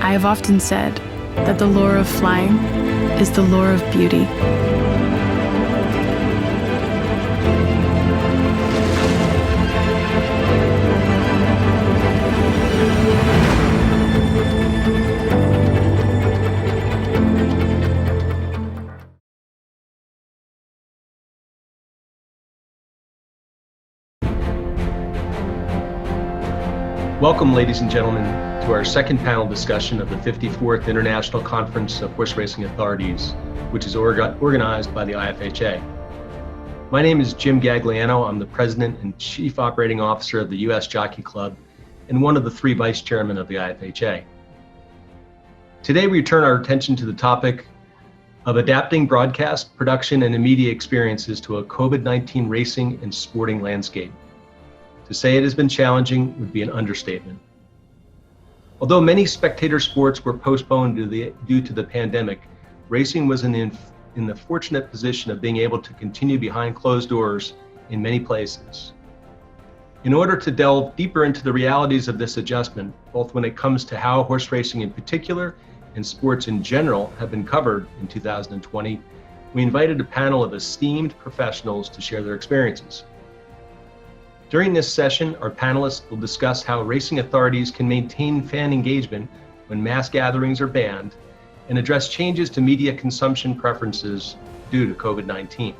I have often said that the lure of flying is the lure of beauty. Welcome, ladies and gentlemen, to our second panel discussion of the 54th International Conference of Horse Racing Authorities, which is organized by the IFHA. My name is Jim Gagliano. I'm the President and Chief Operating Officer of the U.S. Jockey Club and one of the 3 Vice Chairmen of the IFHA. Today, we turn our attention to the topic of adapting broadcast, production, and media experiences to a COVID-19 racing and sporting landscape. To say it has been challenging would be an understatement. Although many spectator sports were postponed due to the pandemic, racing was in the fortunate position of being able to continue behind closed doors in many places. In order to delve deeper into the realities of this adjustment, both when it comes to how horse racing in particular and sports in general have been covered in 2020, we invited a panel of esteemed professionals to share their experiences. During this session, our panelists will discuss how racing authorities can maintain fan engagement when mass gatherings are banned and address changes to media consumption preferences due to COVID-19.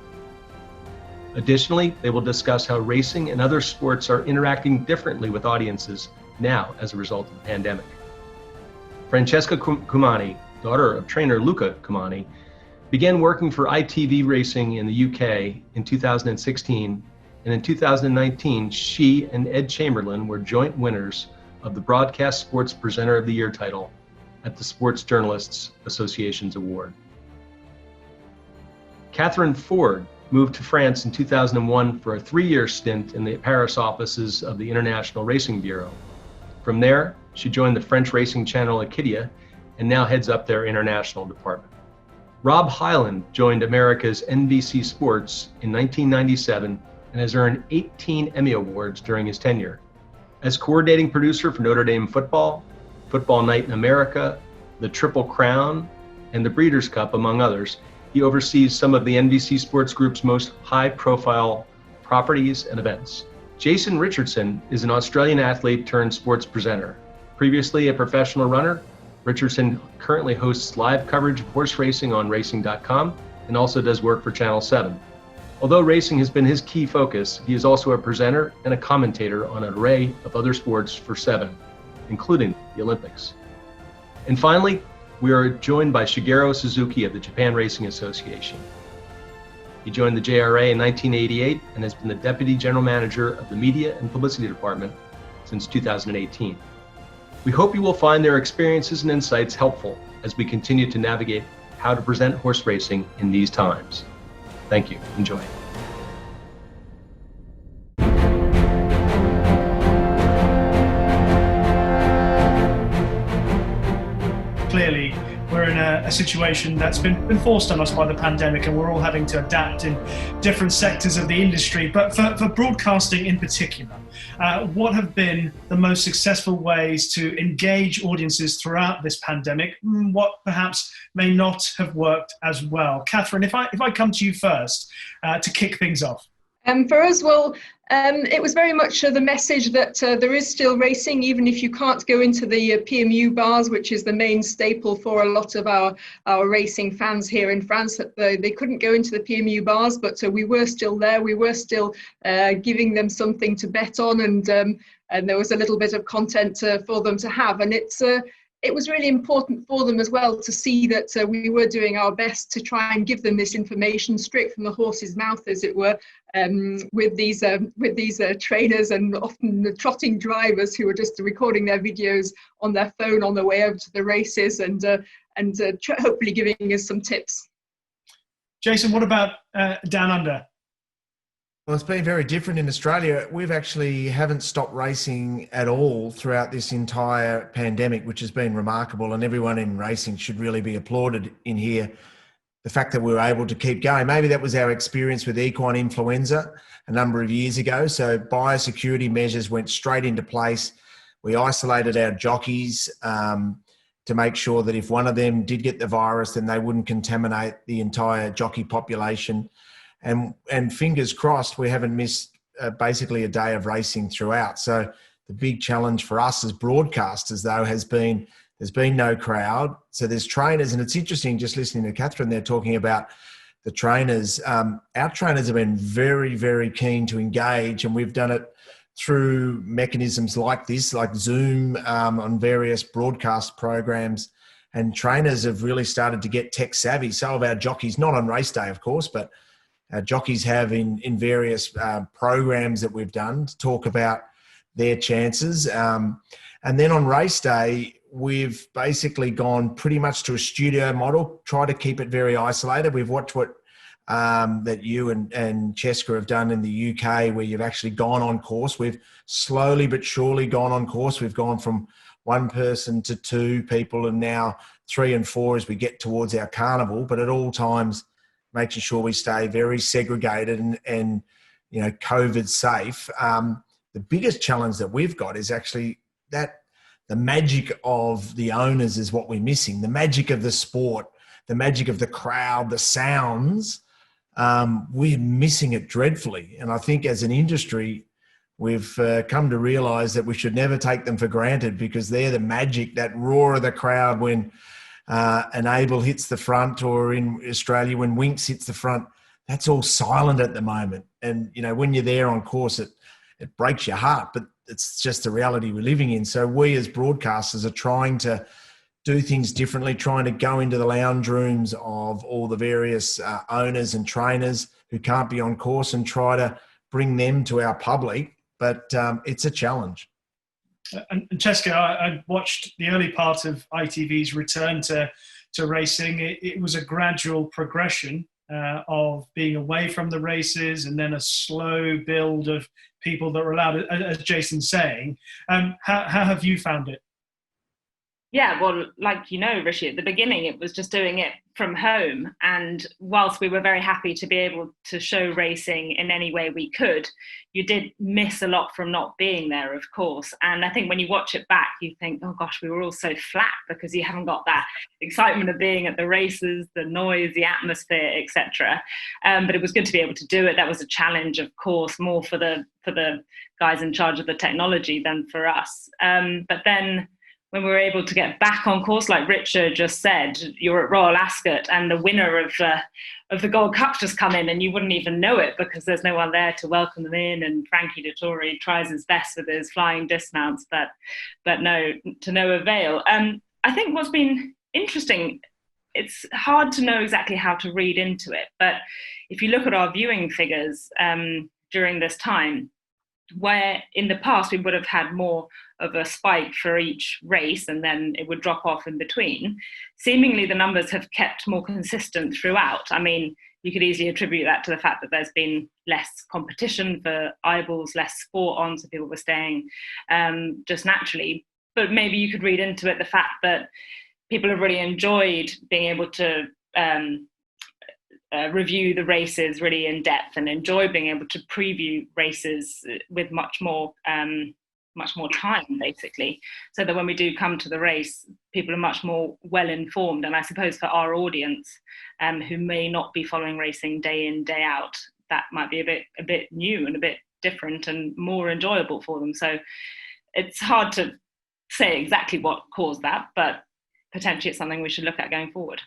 Additionally, they will discuss how racing and other sports are interacting differently with audiences now as a result of the pandemic. Francesca Cumani, daughter of trainer Luca Cumani, began working for ITV Racing in the UK in 2016. And in 2019, she and Ed Chamberlain were joint winners of the Broadcast Sports Presenter of the Year title at the Sports Journalists Association's award. Katherine Ford moved to France in 2001 for a 3-year stint in the Paris offices of the International Racing Bureau. From there, she joined the French racing channel Equidia and now heads up their international department. Rob Hyland joined America's NBC Sports in 1997 and has earned 18 Emmy Awards during his tenure. As coordinating producer for Notre Dame football, Football Night in America, the Triple Crown, and the Breeders' Cup, among others, he oversees some of the NBC Sports Group's most high-profile properties and events. Jason Richardson is an Australian athlete turned sports presenter. Previously a professional runner, Richardson currently hosts live coverage of horse racing on racing.com and also does work for Channel 7. Although racing has been his key focus, he is also a presenter and a commentator on an array of other sports for 7, including the Olympics. And finally, we are joined by Shigeru Suzuki of the Japan Racing Association. He joined the JRA in 1988 and has been the Deputy General Manager of the Media and Publicity Department since 2018. We hope you will find their experiences and insights helpful as we continue to navigate how to present horse racing in these times. Thank you. Enjoy. Clearly, we're in a situation that's been forced on us by the pandemic, and we're all having to adapt in different sectors of the industry. But for broadcasting in particular, what have been the most successful ways to engage audiences throughout this pandemic? What perhaps may not have worked as well? Katherine, if I come to you first to kick things off. For us, it was very much the message that there is still racing, even if you can't go into the PMU bars, which is the main staple for a lot of our racing fans here in France. They couldn't go into the PMU bars, but we were still there. We were still giving them something to bet on, and there was a little bit of content for them to have. And it was really important for them as well to see that we were doing our best to try and give them this information straight from the horse's mouth, as it were, with these trainers and often the trotting drivers who were just recording their videos on their phone on their way over to the races and hopefully giving us some tips. Jason, what about down under? Well, it's been very different in Australia. We've actually haven't stopped racing at all throughout this entire pandemic, which has been remarkable, and everyone in racing should really be applauded in here. The fact that we were able to keep going. Maybe that was our experience with equine influenza a number of years ago. So biosecurity measures went straight into place. We isolated our jockeys. to make sure that if one of them did get the virus, then they wouldn't contaminate the entire jockey population. And fingers crossed, we haven't missed basically a day of racing throughout. So the big challenge for us as broadcasters, though, has been there's been no crowd. So there's trainers, and it's interesting just listening to Katherine there talking about the trainers. Our trainers have been very, very keen to engage, and we've done it through mechanisms like this, like Zoom, on various broadcast programs. And trainers have really started to get tech savvy. So have our jockeys, not on race day, of course, but our jockeys have in various programs that we've done to talk about their chances. And then on race day, we've basically gone pretty much to a studio model, try to keep it very isolated. We've watched what that you and Cheska have done in the UK, where you've actually gone on course. We've slowly but surely gone on course. We've gone from one person to two people, and now 3 and 4 as we get towards our carnival, but at all times making sure we stay very segregated and COVID safe. The biggest challenge that we've got is actually that the magic of the owners is what we're missing. The magic of the sport, the magic of the crowd, the sounds, we're missing it dreadfully. And I think as an industry, we've come to realise that we should never take them for granted, because they're the magic, that roar of the crowd when Enable hits the front, or in Australia when Winx hits the front. That's all silent at the moment. And, when you're there on course, it breaks your heart, but it's just the reality we're living in. So we as broadcasters are trying to do things differently, trying to go into the lounge rooms of all the various owners and trainers who can't be on course and try to bring them to our public. But it's a challenge. And Cheska, I watched the early part of ITV's return to racing. It was a gradual progression of being away from the races, and then a slow build of people that were allowed, as Jason's saying. How have you found it? Yeah, well, like Rishi, at the beginning, it was just doing it from home. And whilst we were very happy to be able to show racing in any way we could, you did miss a lot from not being there, of course. And I think when you watch it back, you think, oh gosh, we were all so flat, because you haven't got that excitement of being at the races, the noise, the atmosphere, etc. But it was good to be able to do it. That was a challenge, of course, more for the guys in charge of the technology than for us. But then when we were able to get back on course, like Richard just said, you're at Royal Ascot and the winner of the Gold Cup's just come in, and you wouldn't even know it because there's no one there to welcome them in. And Frankie Dettori tries his best with his flying dismounts, but no, to no avail. I think what's been interesting, it's hard to know exactly how to read into it, but if you look at our viewing figures during this time, where in the past we would have had more of a spike for each race and then it would drop off in between, seemingly the numbers have kept more consistent throughout. I mean, you could easily attribute that to the fact that there's been less competition for eyeballs, less sport on, so people were staying just naturally. But maybe you could read into it the fact that people have really enjoyed being able to review the races really in depth and enjoy being able to preview races with much more time, basically, so that when we do come to the race, people are much more well informed. And I suppose for our audience, who may not be following racing day in, day out, that might be a bit new and a bit different and more enjoyable for them. So it's hard to say exactly what caused that, but potentially it's something we should look at going forward.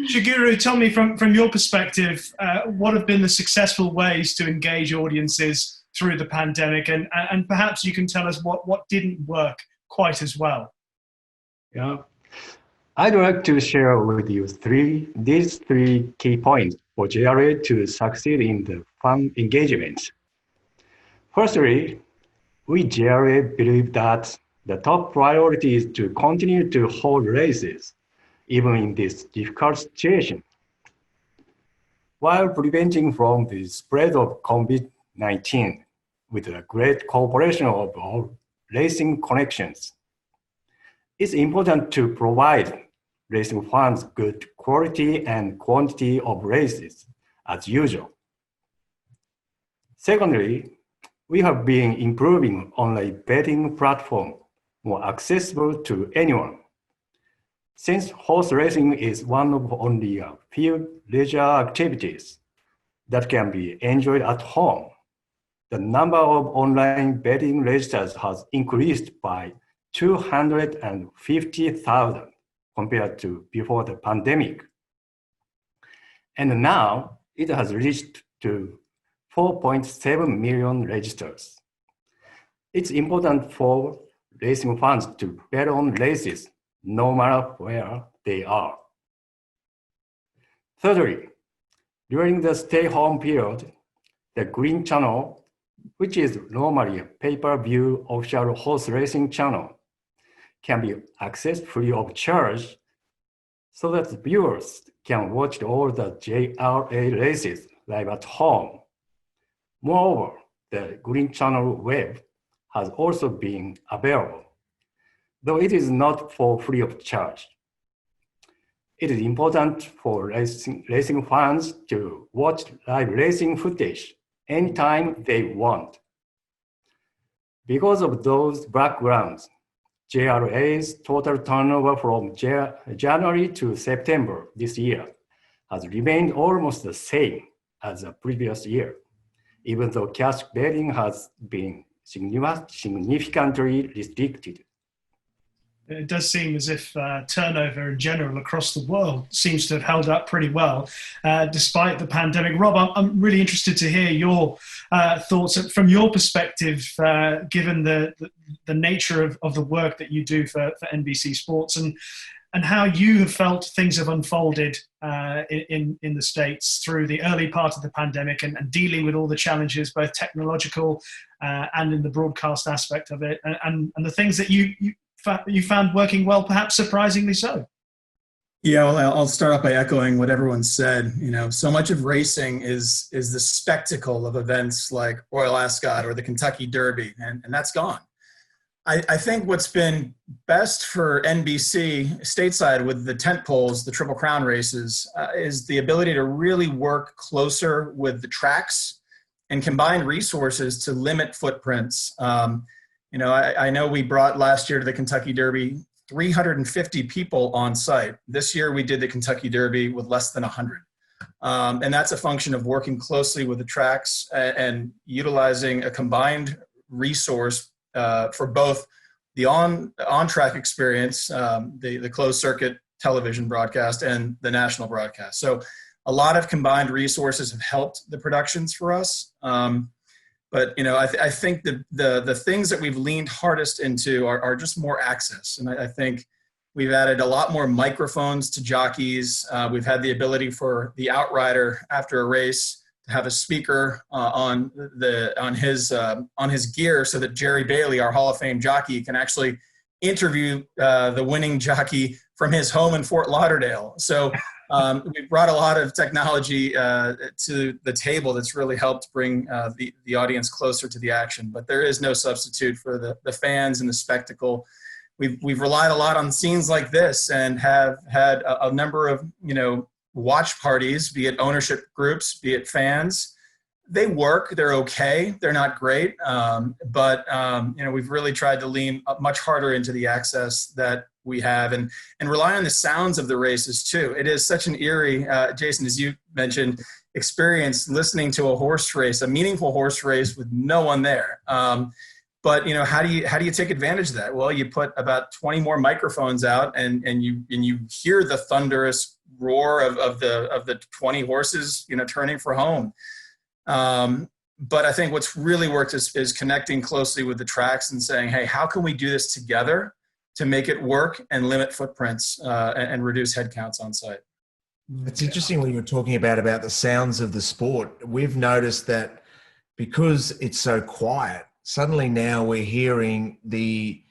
Shigeru, tell me from your perspective, what have been the successful ways to engage audiences through the pandemic, and perhaps you can tell us what didn't work quite as well. Yeah, I'd like to share with you these three key points for JRA to succeed in the fan engagement. Firstly, we JRA believe that the top priority is to continue to hold races, even in this difficult situation, while preventing from the spread of COVID-19 with a great cooperation of all racing connections. It's important to provide racing fans good quality and quantity of races as usual. Secondly, we have been improving online betting platform more accessible to anyone. Since horse racing is one of only a few leisure activities that can be enjoyed at home, the number of online betting registers has increased by 250,000 compared to before the pandemic. And now it has reached to 4.7 million registers. It's important for racing fans to bet on races no matter where they are. Thirdly, during the stay-home period, the Green Channel, which is normally a pay-per-view official horse racing channel, can be accessed free of charge so that viewers can watch all the JRA races live at home. Moreover, the Green Channel web has also been available, though it is not for free of charge. It is important for racing fans to watch live racing footage anytime they want. Because of those backgrounds, JRA's total turnover from January to September this year has remained almost the same as the previous year, even though cash betting has been significantly restricted. It does seem as if turnover in general across the world seems to have held up pretty well despite the pandemic. Rob, I'm really interested to hear your thoughts from your perspective, given the nature of the work that you do for NBC Sports and how you have felt things have unfolded in the States through the early part of the pandemic and dealing with all the challenges, both technological and in the broadcast aspect of it, and the things that you found working well, perhaps surprisingly so. Yeah, well, I'll start off by echoing what everyone said. You know, so much of racing is the spectacle of events like Royal Ascot or the Kentucky Derby, and that's gone. I think what's been best for NBC stateside with the tent poles, the Triple Crown races, is the ability to really work closer with the tracks and combine resources to limit footprints. You know, I know we brought last year to the Kentucky Derby 350 people on site. This year we did the Kentucky Derby with less than 100. And that's a function of working closely with the tracks and utilizing a combined resource for both the on-track experience, the closed circuit television broadcast and the national broadcast. So a lot of combined resources have helped the productions for us. But you know, I think the things that we've leaned hardest into are just more access. And I think we've added a lot more microphones to jockeys. We've had the ability for the outrider after a race to have a speaker on his gear, so that Jerry Bailey, our Hall of Fame jockey, can actually interview the winning jockey from his home in Fort Lauderdale. So we've brought a lot of technology to the table that's really helped bring the audience closer to the action. But there is no substitute for the fans and the spectacle. We've relied a lot on scenes like this and have had a number of, you know, watch parties, be it ownership groups, be it fans. They work, they're okay, they're not great, but you know, we've really tried to lean much harder into the access that we have and rely on the sounds of the races too. It is such an eerie, Jason, as you mentioned, experience listening to a horse race, a meaningful horse race with no one there. But you know, how do you take advantage of that? Well, you put about 20 more microphones out and you hear the thunderous roar of the 20 horses, you know, turning for home. But I think what's really worked is connecting closely with the tracks and saying, hey, how can we do this together to make it work and limit footprints and reduce headcounts on site? It's interesting when you were talking about the sounds of the sport. We've noticed that because it's so quiet, suddenly now we're hearing the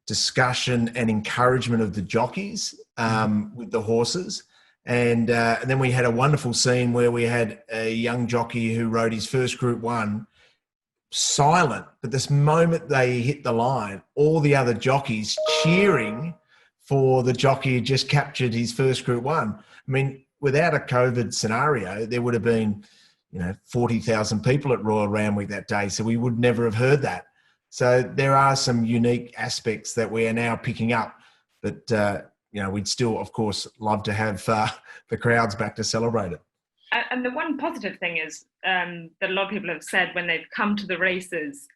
discussion and encouragement of the jockeys with the horses. And then we had a wonderful scene where we had a young jockey who rode his first Group 1, silent, but this moment they hit the line, all the other jockeys cheering for the jockey who just captured his first Group 1. I mean, without a COVID scenario, there would have been, 40,000 people at Royal Randwick that day, so we would never have heard that. So there are some unique aspects that we are now picking up, but we'd still, of course, love to have the crowds back to celebrate it. And the one positive thing is that a lot of people have said when they've come to the races,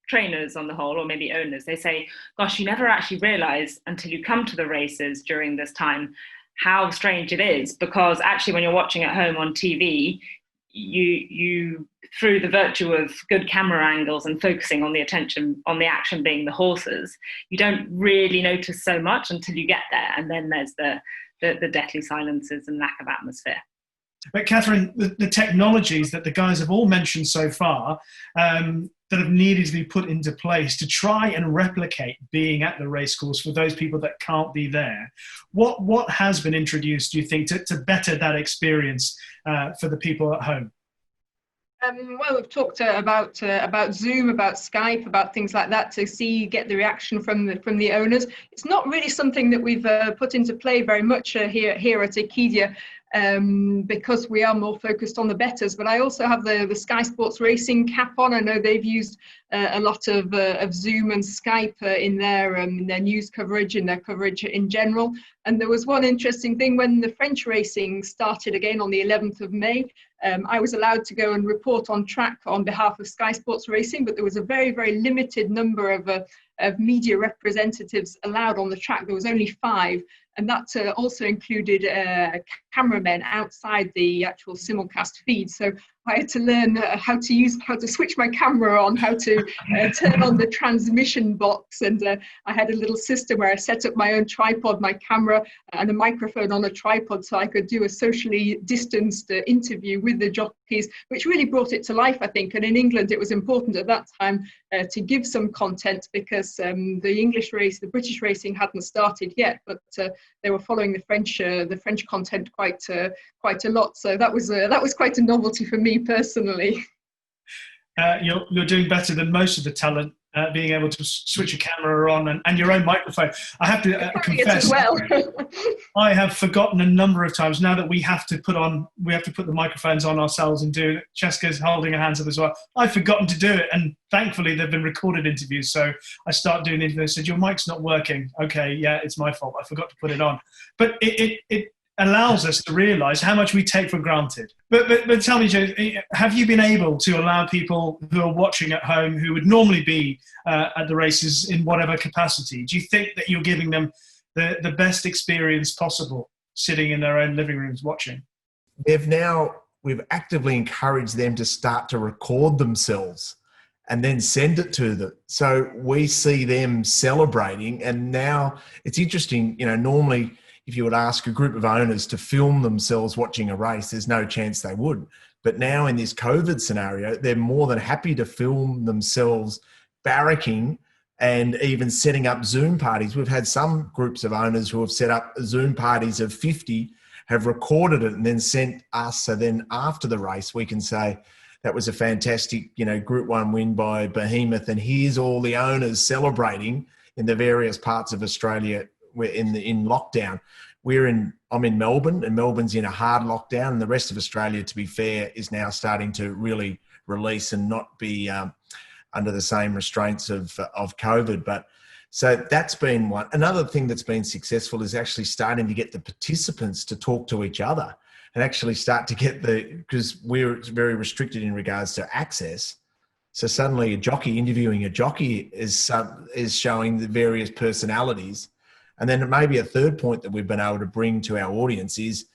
trainers on the whole, or maybe owners, they say, gosh, you never actually realise until you come to the races during this time how strange it is, because actually when you're watching at home on TV, you through the virtue of good camera angles and focusing on the attention on the action being the horses, you don't really notice so much until you get there, and then there's the deathly silences and lack of atmosphere. But Katherine, the technologies that the guys have all mentioned so far that have needed to be put into place to try and replicate being at the racecourse for those people that can't be there, what has been introduced, do you think, to better that experience for the people at home? Well, we've talked about Zoom, about Skype, about things like that to get the reaction from the owners. It's not really something that we've put into play very much here at Equidia, because we are more focused on the betters. But I also have the Sky Sports Racing cap on. I know they've used a lot of Zoom and Skype in their news coverage, in their coverage in general. And there was one interesting thing when the French racing started again on the 11th of May. I was allowed to go and report on track on behalf of Sky Sports Racing, but there was a very, very limited number of media representatives allowed on the track. There was only 5. And that also included cameramen outside the actual simulcast feed. So I had to learn how to switch my camera on, how to turn on the transmission box. And I had a little system where I set up my own tripod, my camera and a microphone on a tripod, so I could do a socially distanced interview with the jockeys, which really brought it to life, I think. And in England, it was important at that time to give some content, because the British racing hadn't started yet, but they were following the French content quite a lot. So that was quite a novelty for me personally. You're doing better than most of the talent, being able to switch a camera on and your own microphone. I have to confess, as well. I have forgotten a number of times now that we have to put the microphones on ourselves and do it. Cheska's holding her hands up as well. I've forgotten to do it, and thankfully they've been recorded interviews. So I start doing it. They said, your mic's not working. Okay, yeah, it's my fault. I forgot to put it on. But it allows us to realise how much we take for granted. But tell me, Joe, have you been able to allow people who are watching at home, who would normally be at the races in whatever capacity, do you think that you're giving them the best experience possible sitting in their own living rooms watching? We've actively encouraged them to start to record themselves and then send it to them. So we see them celebrating. And now it's interesting, normally if you would ask a group of owners to film themselves watching a race, there's no chance they would. But now in this COVID scenario, they're more than happy to film themselves barracking and even setting up Zoom parties. We've had some groups of owners who have set up Zoom parties of 50, have recorded it and then sent us. So then after the race, we can say, that was a fantastic, Group 1 win by Behemoth. And here's all the owners celebrating in the various parts of Australia. We're in lockdown. I'm in Melbourne, and Melbourne's in a hard lockdown, and the rest of Australia, to be fair, is now starting to really release and not be under the same restraints of COVID. But so that's been one. Another thing that's been successful is actually starting to get the participants to talk to each other and actually start to get because we're very restricted in regards to access. So suddenly a jockey interviewing a jockey is showing the various personalities. And then maybe a third point that we've been able to bring to our audience is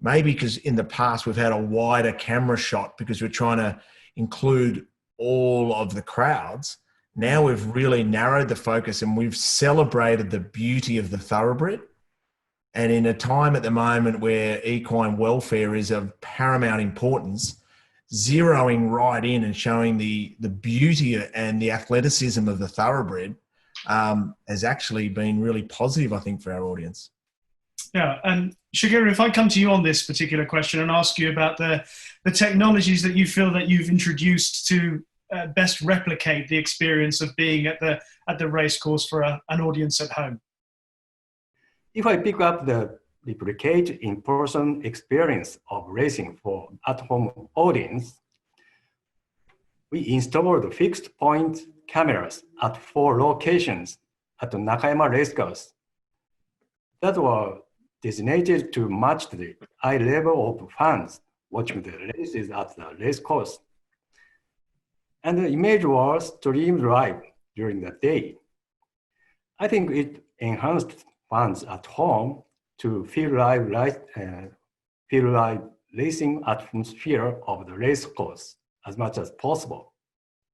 maybe because in the past we've had a wider camera shot because we're trying to include all of the crowds. Now we've really narrowed the focus and we've celebrated the beauty of the thoroughbred. And in a time at the moment where equine welfare is of paramount importance, zeroing right in and showing the beauty and the athleticism of the thoroughbred has actually been really positive, I think, for our audience. Yeah, and Shigeru, if I come to you on this particular question and ask you about the technologies that you feel that you've introduced to best replicate the experience of being at the racecourse for an audience at home. If I pick up the replicate in-person experience of racing for at-home audience, we installed fixed point cameras at 4 locations at the Nakayama Racecourse. that were designated to match the eye level of fans watching the races at the race course. And the image was streamed live during the day. I think it enhanced fans at home to feel live racing atmosphere of the race course as much as possible.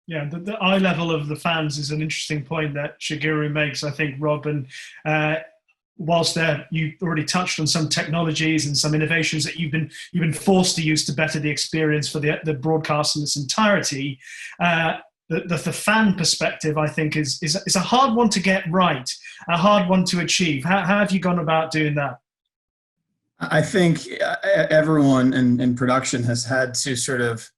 Yeah, the eye level of the fans is an interesting point that Shigeru makes, I think, Rob. And whilst there, you already touched on some technologies and some innovations that you've been forced to use to better the experience for the broadcast in its entirety. The fan perspective, I think, is a hard one to get right, a hard one to achieve. How have you gone about doing that? I think everyone in production has had to sort of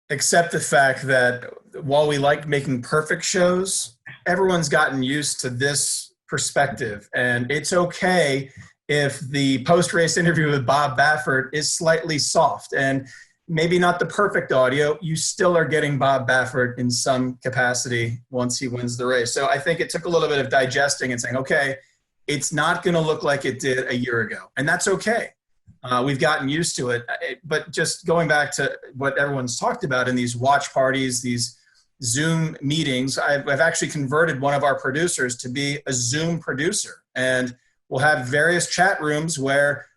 accept the fact that while we like making perfect shows, everyone's gotten used to this perspective. And it's okay if the post-race interview with Bob Baffert is slightly soft and maybe not the perfect audio, you still are getting Bob Baffert in some capacity once he wins the race. So I think it took a little bit of digesting and saying, okay, it's not going to look like it did a year ago. And that's okay. We've gotten used to it. But just going back to what everyone's talked about in these watch parties, these Zoom meetings, I've actually converted one of our producers to be a Zoom producer. And we'll have various chat rooms where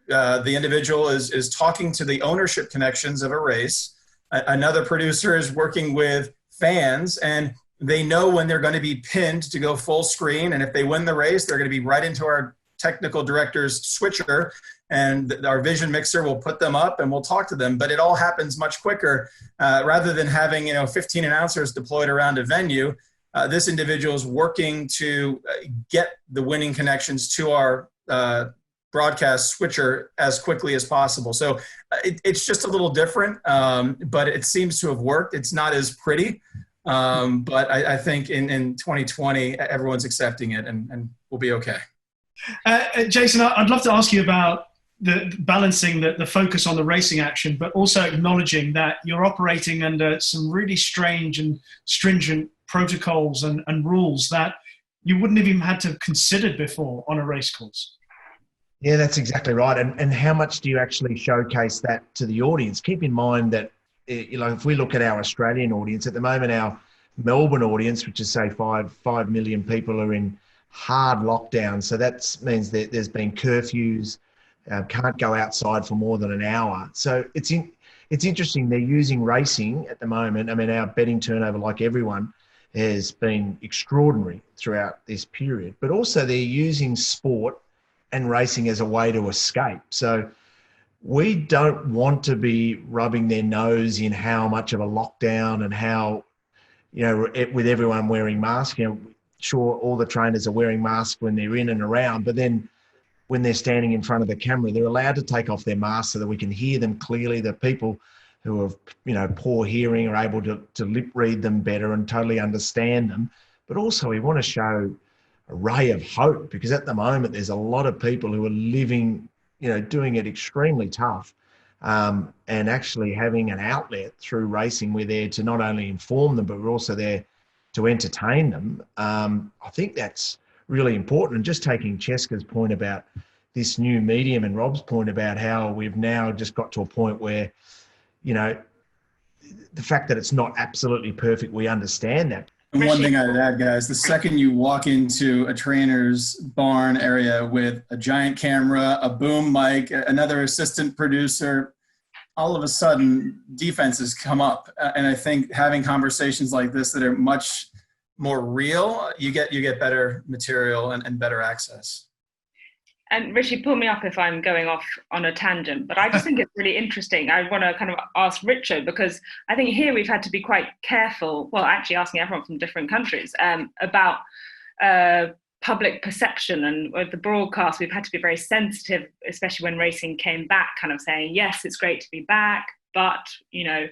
the individual is talking to the ownership connections of a race. Another producer is working with fans, and they know when they're going to be pinned to go full screen. And if they win the race, they're going to be right into our technical director's switcher, and our vision mixer will put them up and we'll talk to them. But it all happens much quicker. Rather than having 15 announcers deployed around a venue, this individual is working to get the winning connections to our broadcast switcher as quickly as possible. So it's just a little different, but it seems to have worked. It's not as pretty, but I think in 2020, everyone's accepting it and we'll be okay. Jason, I'd love to ask you about the balancing the focus on the racing action, but also acknowledging that you're operating under some really strange and stringent protocols and rules that you wouldn't have even had to have considered before on a race course. Yeah, that's exactly right. And how much do you actually showcase that to the audience? Keep in mind that, if we look at our Australian audience, at the moment, our Melbourne audience, which is say 5 million people, are in hard lockdown. So that means that there's been curfews, can't go outside for more than an hour. So it's interesting. They're using racing at the moment. I mean, our betting turnover, like everyone, has been extraordinary throughout this period. But also they're using sport and racing as a way to escape. So we don't want to be rubbing their nose in how much of a lockdown and how, with everyone wearing masks, sure, all the trainers are wearing masks when they're in and around, but then when they're standing in front of the camera, they're allowed to take off their masks so that we can hear them clearly. The people who have, poor hearing are able to lip read them better and totally understand them. But also we want to show a ray of hope, because at the moment there's a lot of people who are living, doing it extremely tough, and actually having an outlet through racing. We're there to not only inform them, but we're also there to entertain them. I think that's really important. And just taking Cheska's point about this new medium and Rob's point about how we've now just got to a point where, the fact that it's not absolutely perfect, we understand that. And one thing I'd add, guys, the second you walk into a trainer's barn area with a giant camera, a boom mic, another assistant producer, all of a sudden defenses come up. And I think having conversations like this that are much more real, you get better material and better access. And Rishi, pull me up if I'm going off on a tangent, but I just think it's really interesting. I want to kind of ask Richard, because I think here we've had to be quite careful, well, actually asking everyone from different countries about public perception. And with the broadcast, we've had to be very sensitive, especially when racing came back, kind of saying, yes, it's great to be back, but, a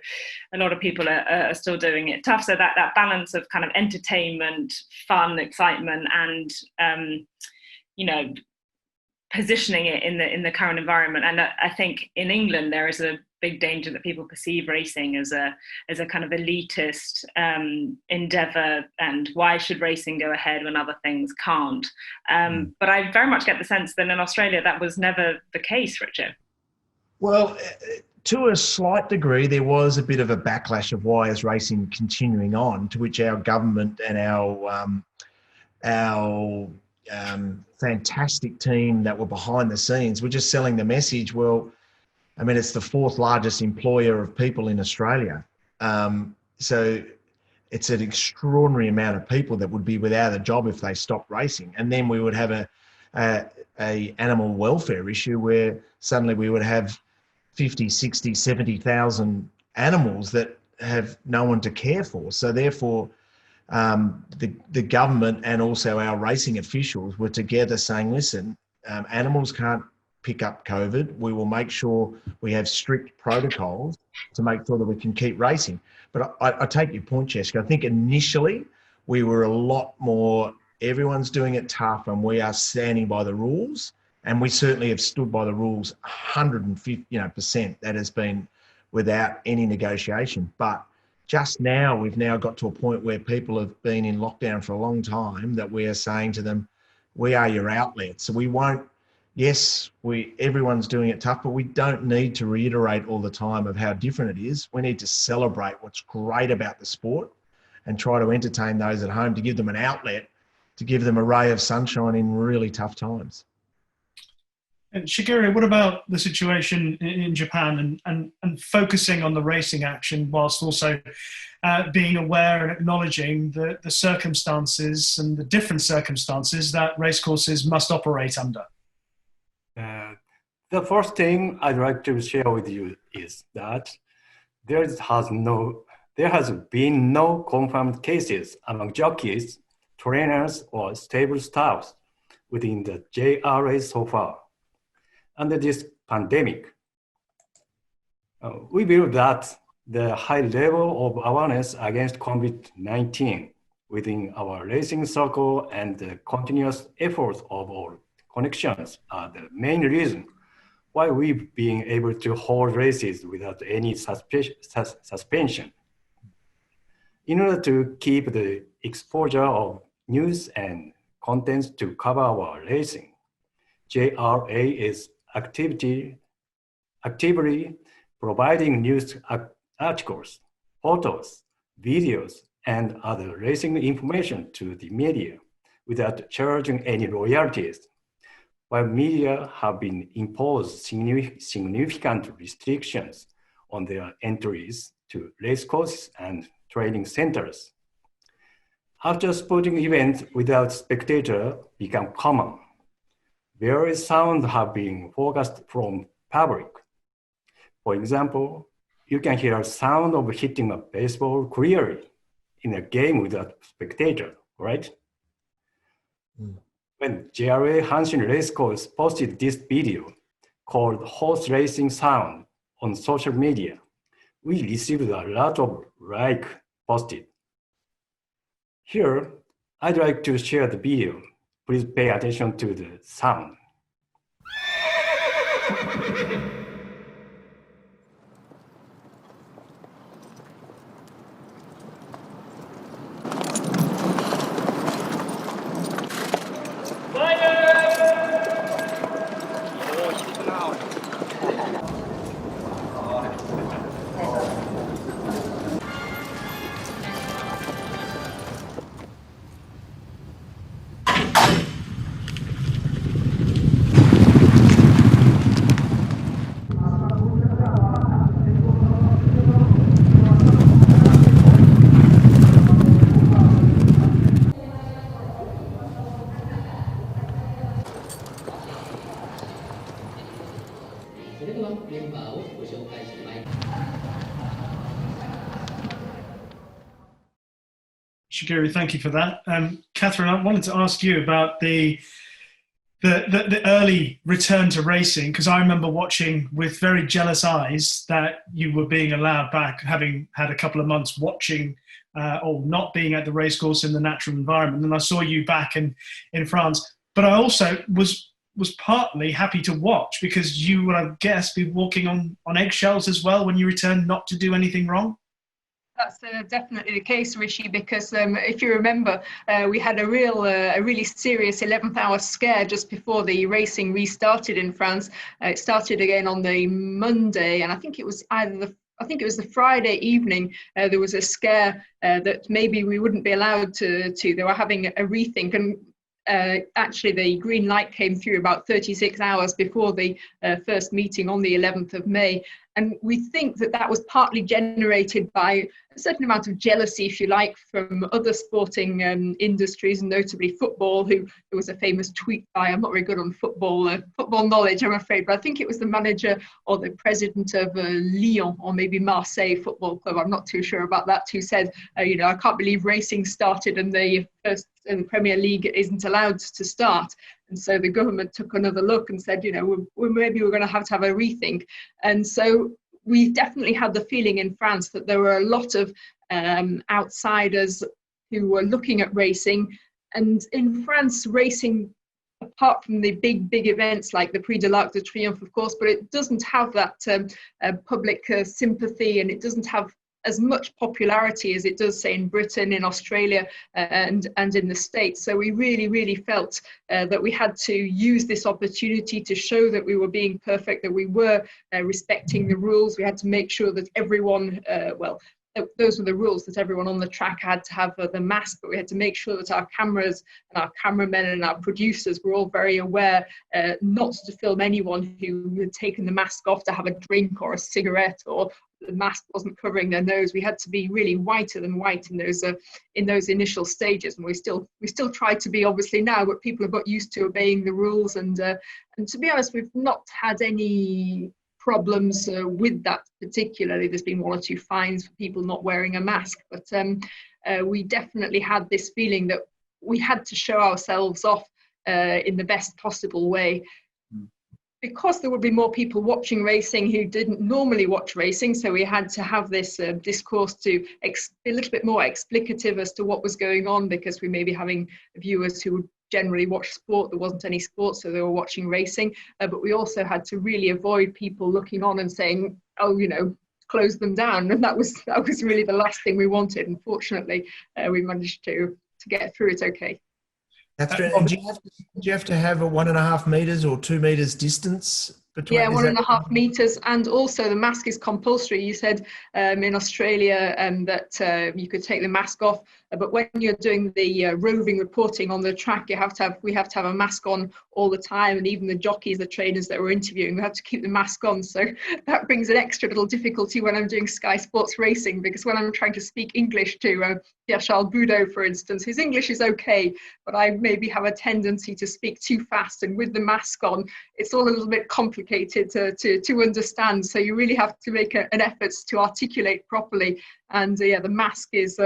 lot of people are still doing it tough. So that balance of kind of entertainment, fun, excitement, and, positioning it in the current environment. And I think in England there is a big danger that people perceive racing as a kind of elitist endeavor, and why should racing go ahead when other things can't? But I very much get the sense that in Australia that was never the case, Richard. Well, to a slight degree, there was a bit of a backlash of why is racing continuing on, to which our government and our fantastic team that were behind the scenes were just selling the message. Well, I mean, it's the fourth largest employer of people in Australia. So it's an extraordinary amount of people that would be without a job if they stopped racing. And then we would have a animal welfare issue where suddenly we would have 50, 60, 70,000 animals that have no one to care for. So therefore, the government and also our racing officials were together saying, listen, animals can't pick up COVID. We will make sure we have strict protocols to make sure that we can keep racing. But I take your point, Jessica. I think initially we were a lot more, everyone's doing it tough and we are standing by the rules. And we certainly have stood by the rules 150%. That has been without any negotiation. But just now, we've now got to a point where people have been in lockdown for a long time that we are saying to them, we are your outlet. So we won't, yes, everyone's doing it tough, but we don't need to reiterate all the time of how different it is. We need to celebrate what's great about the sport and try to entertain those at home, to give them an outlet, to give them a ray of sunshine in really tough times. And Shigeru, what about the situation in Japan and focusing on the racing action whilst also being aware and acknowledging the circumstances and the different circumstances that racecourses must operate under? The first thing I'd like to share with you is that there has been no confirmed cases among jockeys, trainers, or stable staffs within the JRA so far. Under this pandemic, we believe that the high level of awareness against COVID-19 within our racing circle and the continuous efforts of all connections are the main reason why we've been able to hold races without any suspension. In order to keep the exposure of news and contents to cover our racing, JRA is actively providing news articles, photos, videos, and other racing information to the media without charging any royalties. While media have been imposed significant restrictions on their entries to racecourses and training centers. After sporting events without spectator become common, various sounds have been focused from public. For example, you can hear a sound of hitting a baseball clearly in a game without spectator, right? When JRA Hanshin Racecourse posted this video called Horseracing Sound on social media, we received a lot of like posted. Here, I'd like to share the video. Please pay attention to the sound. Shigeru, thank you for that. Katherine, I wanted to ask you about the early return to racing, because I remember watching with very jealous eyes that you were being allowed back, having had a couple of months watching or not being at the racecourse in the natural environment. And I saw you back in France. But I also was was partly happy to watch because you would, I guess, be walking on eggshells as well when you return, not to do anything wrong. That's definitely the case, Rishi, because if you remember, we had a really serious 11th hour scare just before the racing restarted in France. It started again on the Monday, and I think it was the Friday evening. There was a scare that maybe we wouldn't be allowed to. They were having a rethink, and actually the green light came through about 36 hours before the first meeting on the 11th of May. And we think that that was partly generated by a certain amount of jealousy, if you like, from other sporting industries, and notably football. There was a famous tweet by, I'm not very good on football knowledge, I'm afraid, but I think it was the manager or the president of Lyon or maybe Marseille Football Club, I'm not too sure about that, who said, I can't believe racing started and the Premier League isn't allowed to start. And so the government took another look and said, maybe we're going to have a rethink. And so we definitely had the feeling in France that there were a lot of outsiders who were looking at racing. And in France, racing, apart from the big events like the Prix de l'Arc de Triomphe, of course, but it doesn't have that public sympathy, and it doesn't have as much popularity as it does, say, in Britain, in Australia, and in the States. So we really felt that we had to use this opportunity to show that we were being perfect, that we were respecting the rules. We had to make sure that everyone, those were the rules, that everyone on the track had to have the mask, but we had to make sure that our cameras and our cameramen and our producers were all very aware not to film anyone who had taken the mask off to have a drink or a cigarette, or the mask wasn't covering their nose. We had to be really whiter than white in those initial stages, and we still try to be, obviously, now, but people have got used to obeying the rules, and to be honest, we've not had any problems with that particularly. There's been one or two fines for people not wearing a mask, but we definitely had this feeling that we had to show ourselves off in the best possible way. Because there would be more people watching racing who didn't normally watch racing, so we had to have this discourse to be a little bit more explicative as to what was going on, because we may be having viewers who would generally watch sport. There wasn't any sport, so they were watching racing. But we also had to really avoid people looking on and saying, close them down. And that was really the last thing we wanted. Unfortunately, we managed to get through it okay. Catherine, do you have to have a 1.5 meters or 2 meters distance between? Yeah, 1.5 meters, and also the mask is compulsory. You said in Australia that you could take the mask off, but when you're doing the roving reporting on the track, we have to have a mask on all the time, and even the jockeys, the trainers that we're interviewing, we have to keep the mask on. So that brings an extra little difficulty when I'm doing Sky Sports Racing, because when I'm trying to speak English to Pierre-Charles Boudot, for instance, his English is okay, but I maybe have a tendency to speak too fast, and with the mask on, it's all a little bit complicated to understand. So you really have to make an effort to articulate properly. And the mask is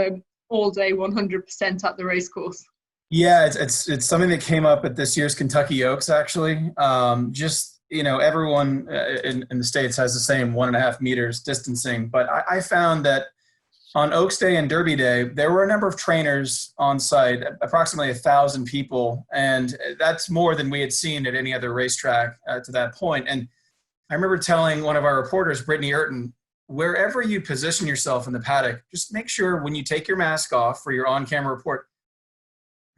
all day 100% at the racecourse. Yeah, it's something that came up at this year's Kentucky Oaks, actually. Everyone in the States has the same 1.5 meters distancing, but I found that on Oaks Day and Derby Day, there were a number of trainers on site, approximately 1,000 people, and that's more than we had seen at any other racetrack to that point. And I remember telling one of our reporters, Brittany Urton, wherever you position yourself in the paddock, just make sure when you take your mask off for your on-camera report,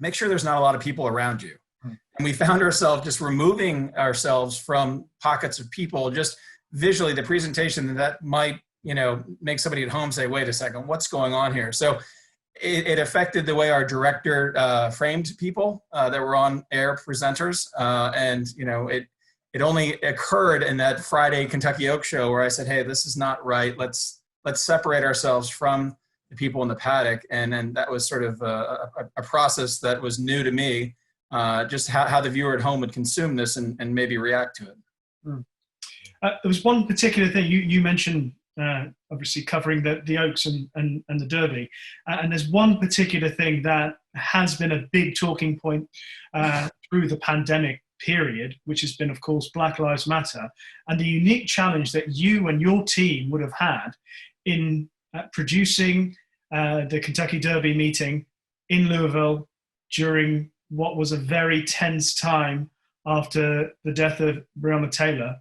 make sure there's not a lot of people around you. And we found ourselves just removing ourselves from pockets of people, just visually, the presentation that might make somebody at home say, wait a second, what's going on here? So it affected the way our director framed people that were on air presenters. It only occurred in that Friday Kentucky Oaks show where I said, hey, this is not right. Let's separate ourselves from the people in the paddock. And then that was sort of a process that was new to me, just how the viewer at home would consume this and maybe react to it. There was one particular thing you mentioned, obviously covering the Oaks and the Derby. And there's one particular thing that has been a big talking point through the pandemic period, which has been, of course, Black Lives Matter, and the unique challenge that you and your team would have had in producing the Kentucky Derby meeting in Louisville during what was a very tense time after the death of Breonna Taylor.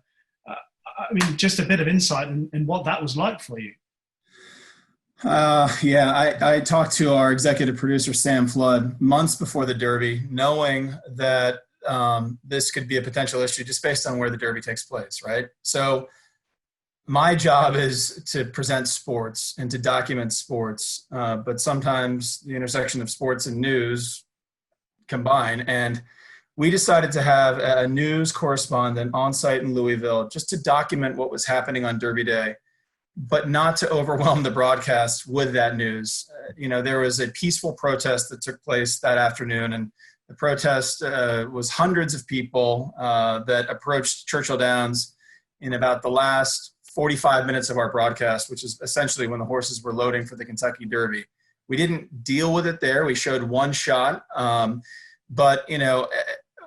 I mean, just a bit of insight in what that was like for you. I talked to our executive producer, Sam Flood, months before the Derby, knowing that this could be a potential issue just based on where the Derby takes place, right? So my job is to present sports and to document sports, but sometimes the intersection of sports and news combine. And we decided to have a news correspondent on site in Louisville just to document what was happening on Derby Day, but not to overwhelm the broadcast with that news. There was a peaceful protest that took place that afternoon, and the protest was hundreds of people that approached Churchill Downs in about the last 45 minutes of our broadcast, which is essentially when the horses were loading for the Kentucky Derby. We didn't deal with it there. We showed one shot, but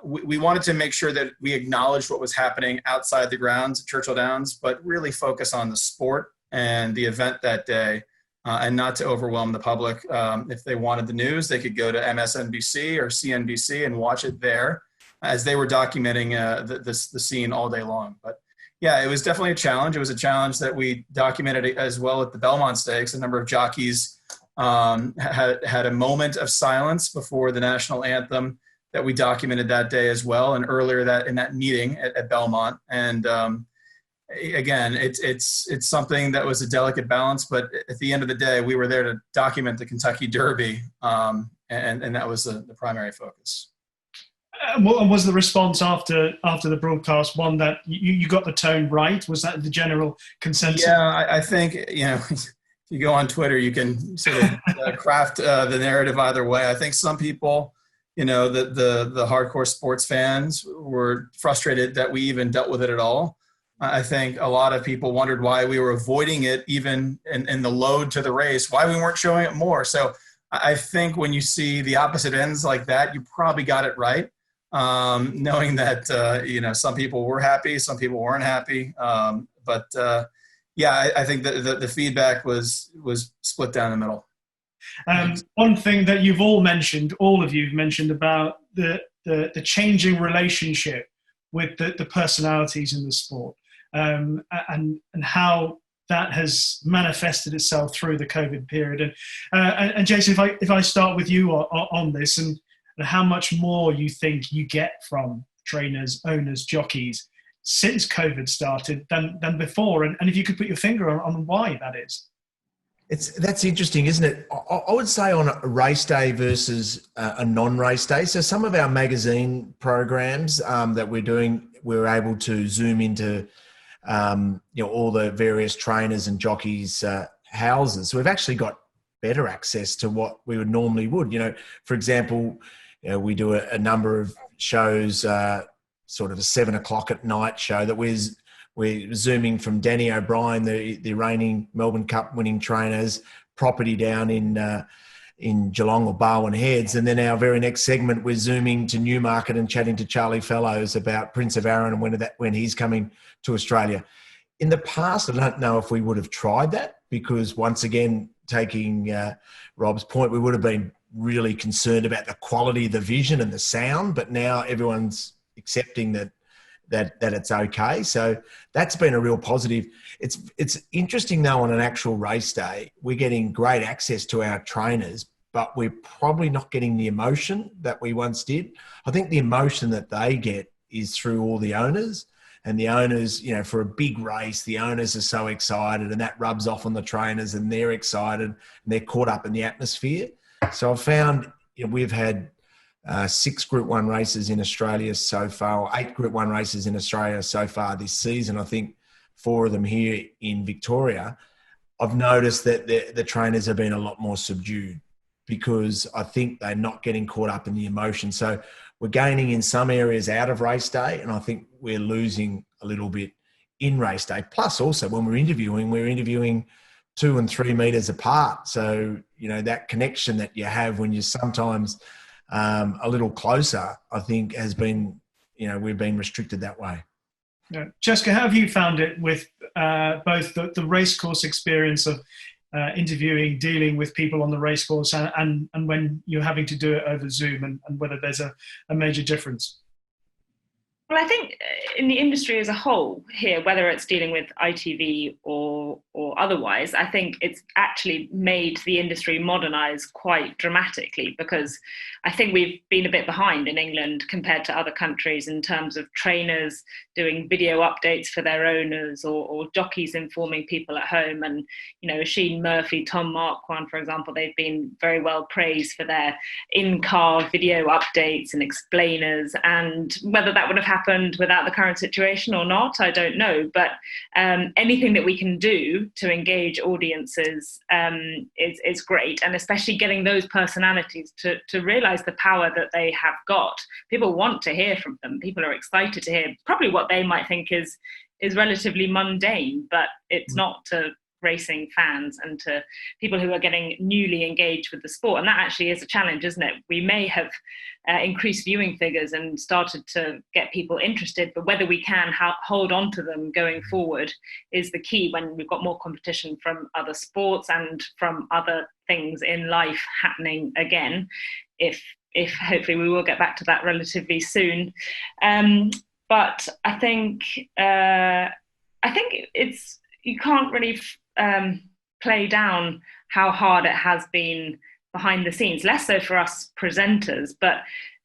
we wanted to make sure that we acknowledged what was happening outside the grounds at Churchill Downs, but really focus on the sport and the event that day, and not to overwhelm the public. If they wanted the news, they could go to MSNBC or CNBC and watch it there as they were documenting the scene all day long. But yeah, it was definitely a challenge. It was a challenge that we documented as well at the Belmont Stakes. A number of jockeys had a moment of silence before the national anthem that we documented that day as well, and earlier in that meeting at Belmont. And again, it's something that was a delicate balance, but at the end of the day, we were there to document the Kentucky Derby, and that was the primary focus. What was the response after the broadcast? One that you got the tone right? Was that the general consensus? Yeah, I think, if you go on Twitter, you can sort of craft the narrative either way. I think some people, the hardcore sports fans were frustrated that we even dealt with it at all. I think a lot of people wondered why we were avoiding it even in the load to the race, why we weren't showing it more. So I think when you see the opposite ends like that, you probably got it right. Knowing that, some people were happy, some people weren't happy. But I think that the feedback was split down the middle. One thing that all of you've mentioned about the changing relationship with the personalities in the sport, and how that has manifested itself through the COVID period. And Jason, if I start with you on this, and how much more you think you get from trainers, owners, jockeys since COVID started than before, and if you could put your finger on why that is. That's interesting, isn't it? I would say on a race day versus a non-race day. So some of our magazine programs that we're doing, we're able to zoom into all the various trainers and jockeys' houses. So we've actually got better access to what we would normally would. For example, we do a number of shows, sort of a 7:00 at night show that we're zooming from Danny O'Brien, the reigning Melbourne Cup winning trainer's property down in Geelong or Barwon Heads. And then our very next segment, we're zooming to Newmarket and chatting to Charlie Fellows about Prince of Arran and when he's coming to Australia. In the past, I don't know if we would have tried that, because once again, taking Rob's point, we would have been really concerned about the quality of the vision and the sound, but now everyone's accepting that it's okay. So that's been a real positive. It's interesting though, on an actual race day, we're getting great access to our trainers, but we're probably not getting the emotion that we once did. I think the emotion that they get is through all the owners, and the owners, for a big race, the owners are so excited, and that rubs off on the trainers, and they're excited and they're caught up in the atmosphere. So I've found we've had 6 Group 1 races in Australia so far, or 8 Group 1 races in Australia so far this season. I think 4 of them here in Victoria. I've noticed that the trainers have been a lot more subdued, because I think they're not getting caught up in the emotion. So we're gaining in some areas out of race day, and I think we're losing a little bit in race day. Plus also when we're interviewing 2 and 3 meters apart. So, that connection that you have when you're sometimes a little closer, I think has been, we've been restricted that way. Yeah. Jessica, how have you found it with both the racecourse experience of interviewing, dealing with people on the racecourse, and when you're having to do it over Zoom, and whether there's a major difference? Well, I think in the industry as a whole here, whether it's dealing with ITV or otherwise, I think it's actually made the industry modernize quite dramatically, because I think we've been a bit behind in England compared to other countries in terms of trainers doing video updates for their owners, or jockeys informing people at home. And, you know, Sheen Murphy, Tom Marquand, for example, they've been very well praised for their in-car video updates and explainers. And whether that would have happened without the current situation or not, I don't know. But anything that we can do to engage audiences is great, and especially getting those personalities to realize the power that they have got. People want to hear from them. People are excited to hear probably what they might think is relatively mundane, but it's not to racing fans and to people who are getting newly engaged with the sport. And that actually is a challenge, isn't it? We may have increased viewing figures and started to get people interested, but whether we can hold on to them going forward is the key when we've got more competition from other sports and from other things in life happening again, if hopefully we will get back to that relatively soon. But I think it's, you can't really play down how hard it has been behind the scenes, less so for us presenters, but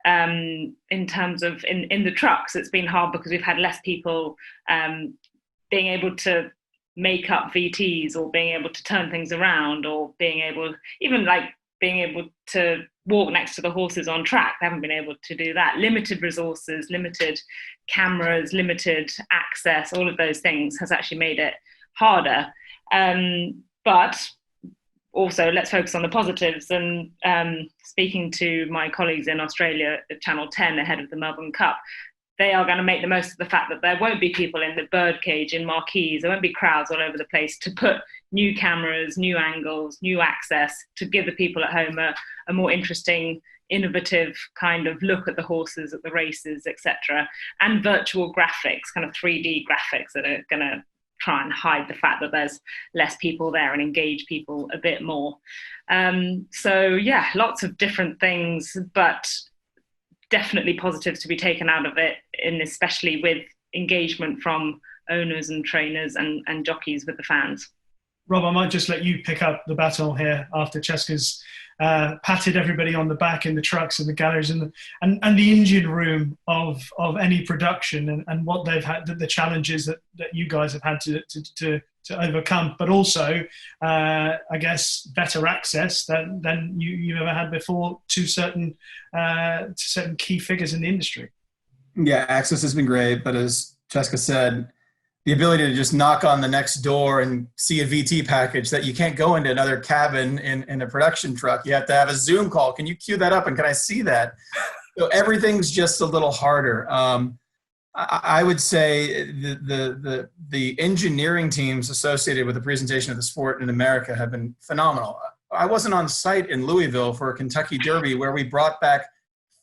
in terms of in the trucks, it's been hard because we've had less people being able to make up VTs, or being able to turn things around, or being able to walk next to the horses on track. They haven't been able to do that. Limited resources, limited cameras, limited access, all of those things has actually made it harder. But also, let's focus on the positives. And speaking to my colleagues in Australia at Channel 10 ahead of the Melbourne Cup, they are going to make the most of the fact that there won't be people in the birdcage, in marquees, there won't be crowds all over the place to put new cameras, new angles, new access to give the people at home a more interesting, innovative kind of look at the horses, at the races, etc. And virtual graphics, kind of 3D graphics that are going to try and hide the fact that there's less people there and engage people a bit more. So yeah, lots of different things, but definitely positives to be taken out of it, and especially with engagement from owners and trainers and jockeys with the fans. Rob, I might just let you pick up the baton here after Cheska's patted everybody on the back in the trucks and the galleries and the engine room of any production, and what they've had, the challenges that you guys have had to overcome, but also I guess better access than you've ever had before to certain key figures in the industry. Yeah, access has been great, but as Cheska said, the ability to just knock on the next door and see a VT package that you can't go into another cabin in a production truck. You have to have a Zoom call. Can you queue that up? And can I see that? So everything's just a little harder. I would say the engineering teams associated with the presentation of the sport in America have been phenomenal. I wasn't on site in Louisville for a Kentucky Derby where we brought back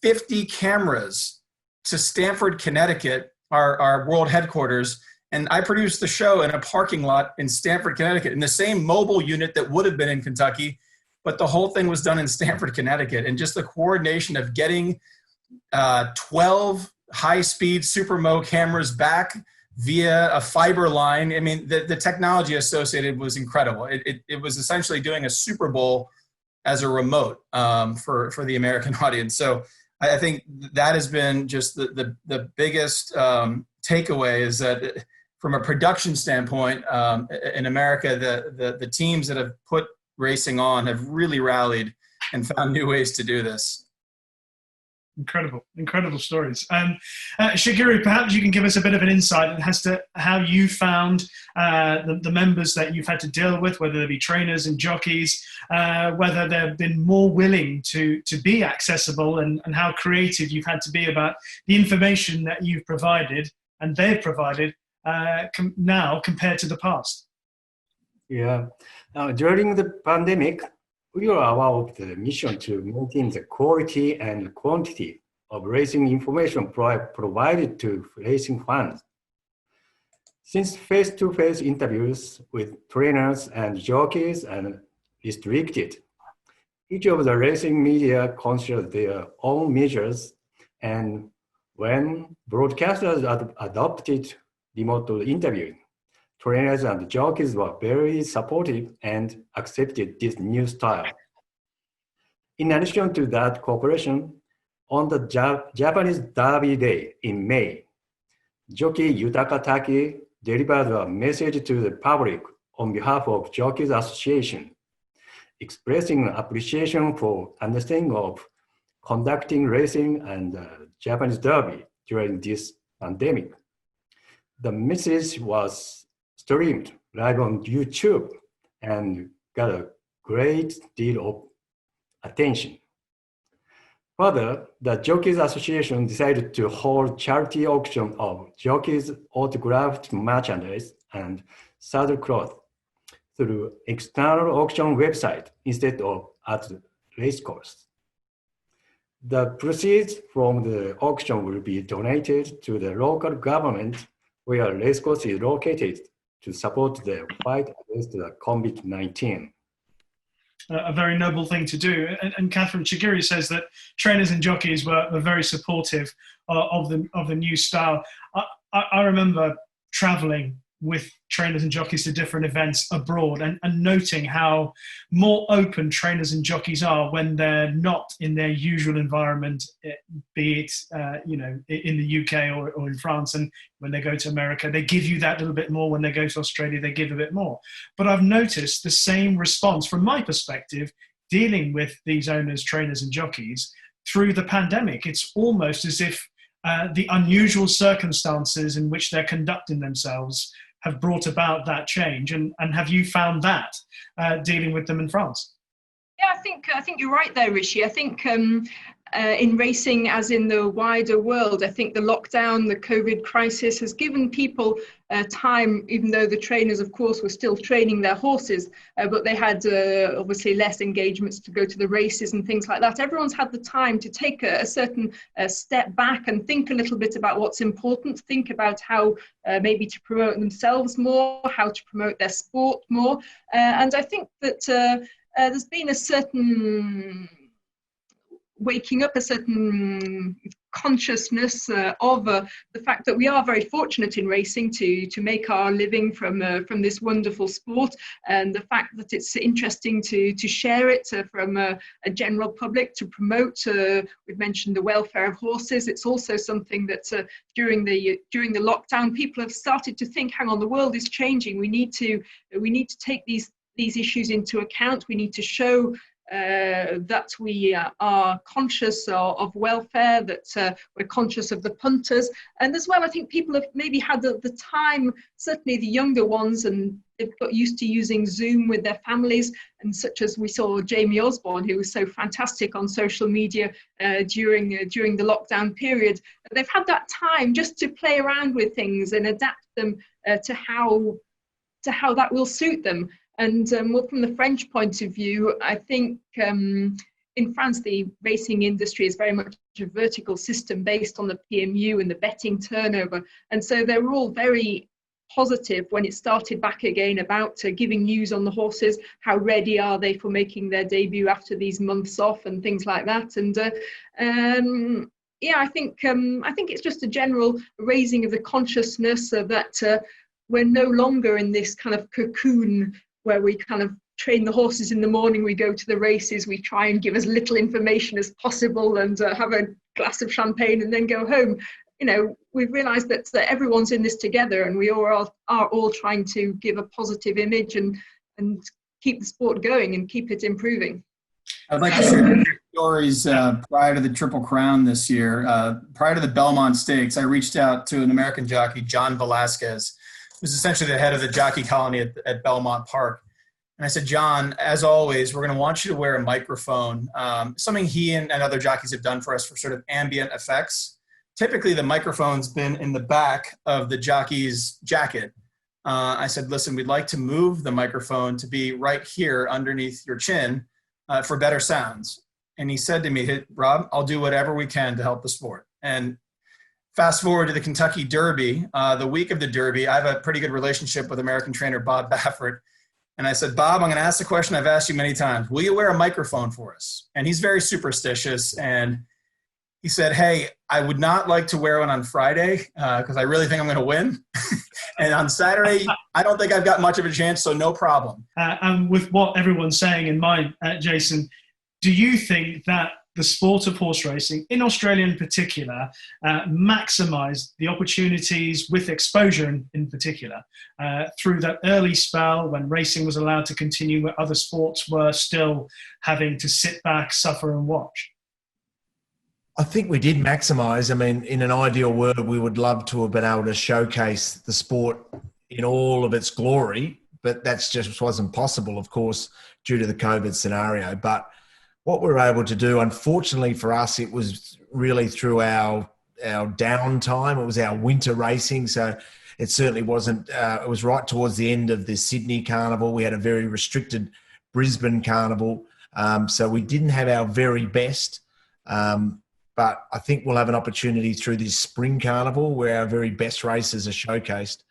50 cameras to Stamford, Connecticut, our world headquarters. And I produced the show in a parking lot in Stamford, Connecticut, in the same mobile unit that would have been in Kentucky, but the whole thing was done in Stamford, Connecticut. And just the coordination of getting 12 high-speed Supermo cameras back via a fiber line. I mean, the technology associated was incredible. It was essentially doing a Super Bowl as a remote for the American audience. So I think that has been just the biggest takeaway, is that from a production standpoint, in America, the teams that have put racing on have really rallied and found new ways to do this. Incredible stories. Shigeru, perhaps you can give us a bit of an insight as to how you found the members that you've had to deal with, whether they be trainers and jockeys, whether they've been more willing to be accessible, and how creative you've had to be about the information that you've provided and they've provided now compared to the past. Yeah. During the pandemic, we are aware of the mission to maintain the quality and quantity of racing information provided to racing fans. Since face-to-face interviews with trainers and jockeys are restricted, each of the racing media considers their own measures and When broadcasters adopted remote interviewing, trainers and jockeys were very supportive and accepted this new style. In addition to that cooperation, on the Japanese Derby Day in May, jockey Yutaka Taki delivered a message to the public on behalf of Jockeys Association, expressing appreciation for understanding of conducting racing and Japanese Derby during this pandemic. The message was streamed live on YouTube and got a great deal of attention. Further, the Jockeys Association decided to hold charity auction of jockeys' autographed merchandise and saddlecloth through external auction website instead of at the racecourse. The proceeds from the auction will be donated to the local government where racecourse is located to support the fight against the COVID-19. A very noble thing to do. And Katherine, Shigeru says that trainers and jockeys were very supportive of the new style. I remember traveling with trainers and jockeys to different events abroad and noting how more open trainers and jockeys are when they're not in their usual environment, be it in the UK or in France. And when they go to America, they give you that little bit more. When they go to Australia, they give a bit more. But I've noticed the same response from my perspective, dealing with these owners, trainers and jockeys through the pandemic. It's almost as if the unusual circumstances in which they're conducting themselves have brought about that change, and have you found that dealing with them in France? Yeah, I think you're right there, Rishi. I think in racing, as in the wider world, I think the lockdown, the COVID crisis has given people time, even though the trainers, of course, were still training their horses, but they had obviously less engagements to go to the races and things like that. Everyone's had the time to take a certain step back and think a little bit about what's important, think about how maybe to promote themselves more, how to promote their sport more. And I think that there's been a certain waking up, a certain consciousness of the fact that we are very fortunate in racing to make our living from this wonderful sport, and the fact that it's interesting to share it from a general public, to promote. We've mentioned the welfare of horses. It's also something that during the lockdown, people have started to think, hang on, the world is changing. We need to take these issues into account. We need to show that we are conscious of welfare, that we're conscious of the punters. And as well, I think people have maybe had the time, certainly the younger ones, and they've got used to using Zoom with their families, and such as we saw Jamie Osborne, who was so fantastic on social media during the lockdown period. They've had that time just to play around with things and adapt them to how that will suit them. And well, from the French point of view, I think in France, the racing industry is very much a vertical system based on the PMU and the betting turnover. And so they were all very positive when it started back again about giving news on the horses. How ready are they for making their debut after these months off and things like that. And yeah, I think it's just a general raising of the consciousness of that we're no longer in this kind of cocoon where we kind of train the horses in the morning, we go to the races, we try and give as little information as possible and have a glass of champagne and then go home. You know, we've realised that everyone's in this together, and we are all trying to give a positive image and keep the sport going and keep it improving. I'd like to share stories prior to the Triple Crown this year. Prior to the Belmont Stakes, I reached out to an American jockey, John Velasquez, who's essentially the head of the jockey colony at Belmont Park. And I said, John, as always, we're going to want you to wear a microphone, something he and other jockeys have done for us for sort of ambient effects. Typically, the microphone's been in the back of the jockey's jacket. I said, listen, we'd like to move the microphone to be right here underneath your chin for better sounds. And he said to me, hey, Rob, I'll do whatever we can to help the sport. And fast forward to the Kentucky Derby, the week of the Derby, I have a pretty good relationship with American trainer Bob Baffert. And I said, Bob, I'm going to ask the question I've asked you many times. Will you wear a microphone for us? And he's very superstitious. And he said, hey, I would not like to wear one on Friday because I really think I'm going to win. And on Saturday, I don't think I've got much of a chance, so no problem. And with what everyone's saying in mind, Jason, do you think that the sport of horse racing, in Australia in particular, maximised the opportunities with exposure in particular through that early spell when racing was allowed to continue where other sports were still having to sit back, suffer and watch? I think we did maximise. I mean, in an ideal world, we would love to have been able to showcase the sport in all of its glory, but that's just wasn't possible, of course, due to the COVID scenario. But what we were able to do, unfortunately for us, it was really through our downtime. It was our winter racing. So it certainly wasn't, it was right towards the end of the Sydney Carnival. We had a very restricted Brisbane Carnival. So we didn't have our very best. But I think we'll have an opportunity through this spring carnival where our very best races are showcased,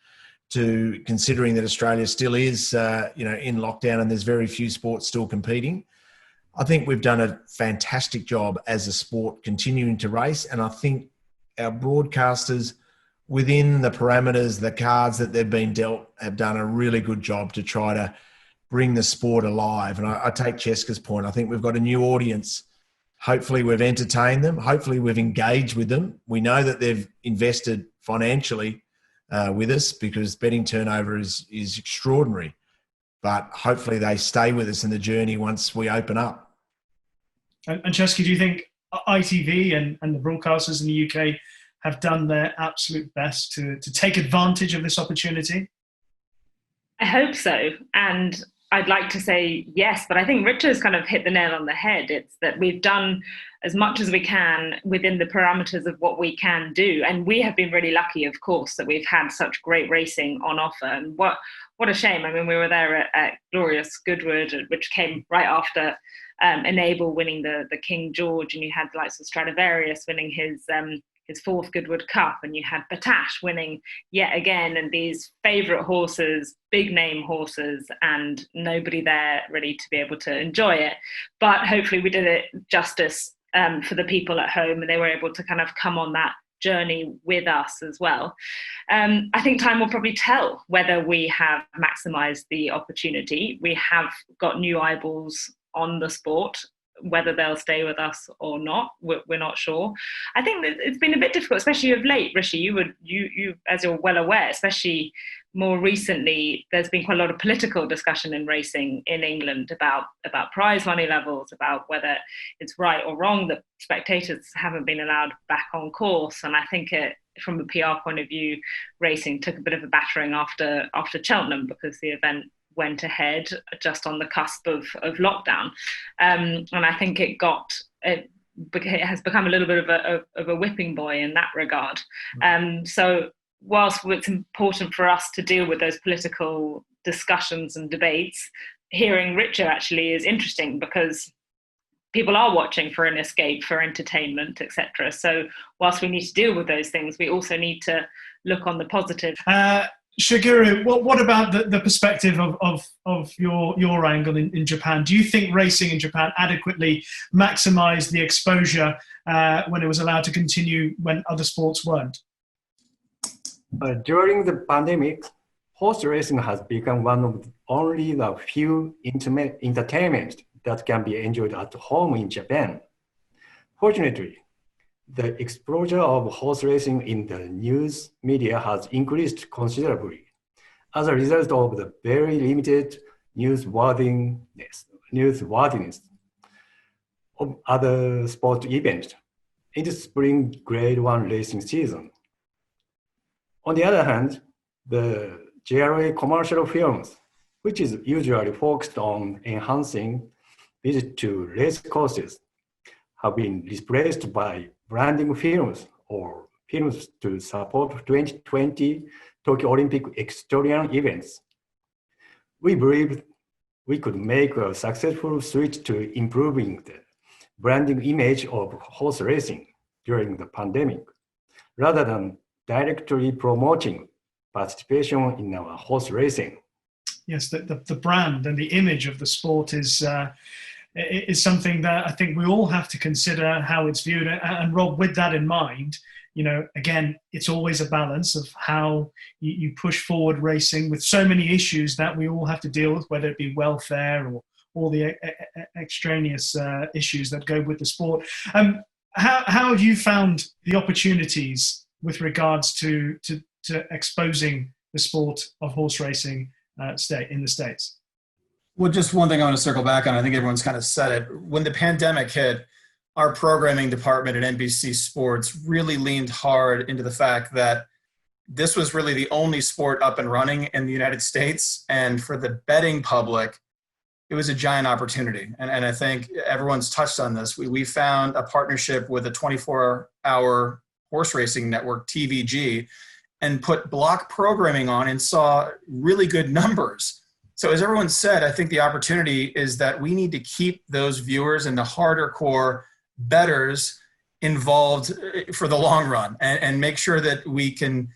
to considering that Australia still is, in lockdown and there's very few sports still competing. I think we've done a fantastic job as a sport continuing to race. And I think our broadcasters within the parameters, the cards that they've been dealt, have done a really good job to try to bring the sport alive. And I take Cheska's point. I think we've got a new audience. Hopefully we've entertained them. Hopefully we've engaged with them. We know that they've invested financially with us because betting turnover is extraordinary. But hopefully they stay with us in the journey once we open up. And Cheska, do you think ITV and the broadcasters in the UK have done their absolute best to take advantage of this opportunity? I hope so. And I'd like to say yes, but I think Richard's kind of hit the nail on the head. It's that we've done as much as we can within the parameters of what we can do. And we have been really lucky, of course, that we've had such great racing on offer. And what a shame. I mean, we were there at glorious Goodwood, which came right after Enable winning the King George, and you had the likes of Stradivarius winning his fourth Goodwood Cup, and you had Batash winning yet again, and these favourite horses, big name horses, and nobody there really to be able to enjoy it. But hopefully we did it justice for the people at home, and they were able to kind of come on that journey with us as well. I think time will probably tell whether we have maximised the opportunity. We have got new eyeballs on the sport. Whether they'll stay with us or not, we're not sure. I think that it's been a bit difficult, especially of late, Rishi. You, as you're well aware, especially more recently, there's been quite a lot of political discussion in racing in England about prize money levels, about whether it's right or wrong that spectators haven't been allowed back on course. And I think from a PR point of view, racing took a bit of a battering after Cheltenham, because the event went ahead just on the cusp of lockdown, and I think it has become a little bit of a whipping boy in that regard. So whilst it's important for us to deal with those political discussions and debates, hearing Richard actually is interesting, because people are watching for an escape, for entertainment, etc. So whilst we need to deal with those things, we also need to look on the positive. Shigeru, what about the perspective of your angle in Japan? Do you think racing in Japan adequately maximised the exposure when it was allowed to continue when other sports weren't? During the pandemic, horse racing has become one of only the few entertainments that can be enjoyed at home in Japan. Fortunately, the exposure of horse racing in the news media has increased considerably as a result of the very limited newsworthiness of other sport events in the spring Grade 1 racing season. On the other hand, the JRA commercial films, which is usually focused on enhancing visit to race courses, have been replaced by branding films or films to support 2020 Tokyo Olympic equestrian events. We believe we could make a successful switch to improving the branding image of horse racing during the pandemic, rather than directly promoting participation in our horse racing. Yes, the brand and the image of the sport is is something that I think we all have to consider how it's viewed. And Rob, with that in mind, again, it's always a balance of how you push forward racing with so many issues that we all have to deal with, whether it be welfare or all the extraneous issues that go with the sport. How have you found the opportunities with regards to exposing the sport of horse racing in the States? Well, just one thing I want to circle back on. I think everyone's kind of said it. When the pandemic hit, our programming department at NBC Sports really leaned hard into the fact that this was really the only sport up and running in the United States. And for the betting public, it was a giant opportunity. And I think everyone's touched on this. We found a partnership with a 24-hour horse racing network, TVG, and put block programming on and saw really good numbers. So as everyone said, I think the opportunity is that we need to keep those viewers and the harder core bettors involved for the long run, and make sure that we can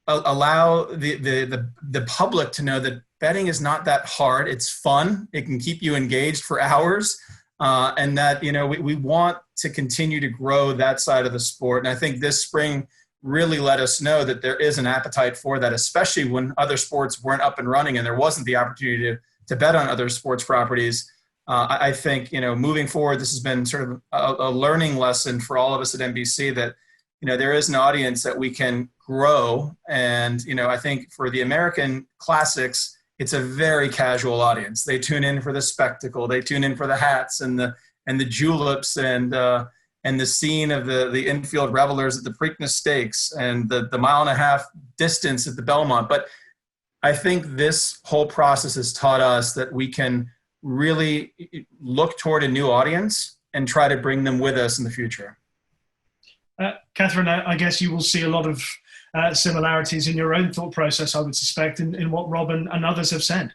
allow the public to know that betting is not that hard. It's fun. It can keep you engaged for hours, and that we want to continue to grow that side of the sport. And I think this spring really let us know that there is an appetite for that, especially when other sports weren't up and running and there wasn't the opportunity to bet on other sports properties. I think, moving forward, this has been sort of a learning lesson for all of us at NBC that, there is an audience that we can grow. And, I think for the American classics, it's a very casual audience. They tune in for the spectacle. They tune in for the hats and the juleps and the scene of the infield revelers at the Preakness Stakes and the 1.5 mile distance at the Belmont. But I think this whole process has taught us that we can really look toward a new audience and try to bring them with us in the future. Katherine, I guess you will see a lot of similarities in your own thought process, I would suspect, in what Rob and others have said.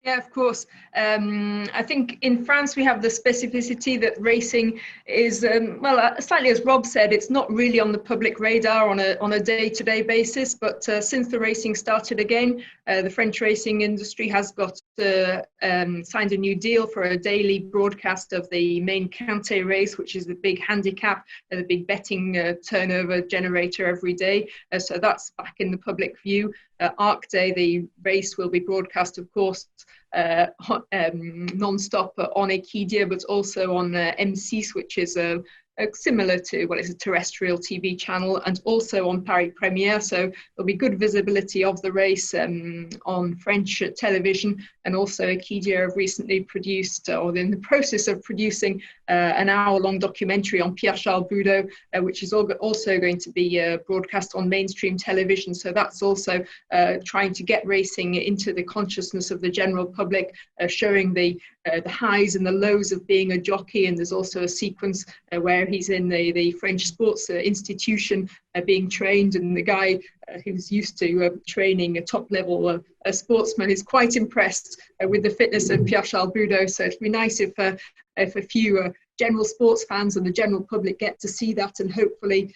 Yeah, of course. I think in France we have the specificity that racing is, slightly as Rob said, it's not really on the public radar on a day-to-day basis. But since the racing started again, the French racing industry has got signed a new deal for a daily broadcast of the main Quintet race, which is the big handicap, the big betting turnover generator every day. So that's back in the public view. Arc Day, the race will be broadcast, of course, non-stop on Equidia, but also on M6, which is similar to, it's a terrestrial TV channel, and also on Paris Premiere. So there'll be good visibility of the race on French television. And also Equidia have recently produced, or in the process of producing, an hour-long documentary on Pierre-Charles Boudot, which is also going to be broadcast on mainstream television. So that's also trying to get racing into the consciousness of the general public, showing the highs and the lows of being a jockey. And there's also a sequence where he's in the French sports institution being trained, and the guy who's used to training a top-level sportsman is quite impressed with the fitness of Pierre-Charles Boudot. So it'd be nice if a few general sports fans and the general public get to see that, and hopefully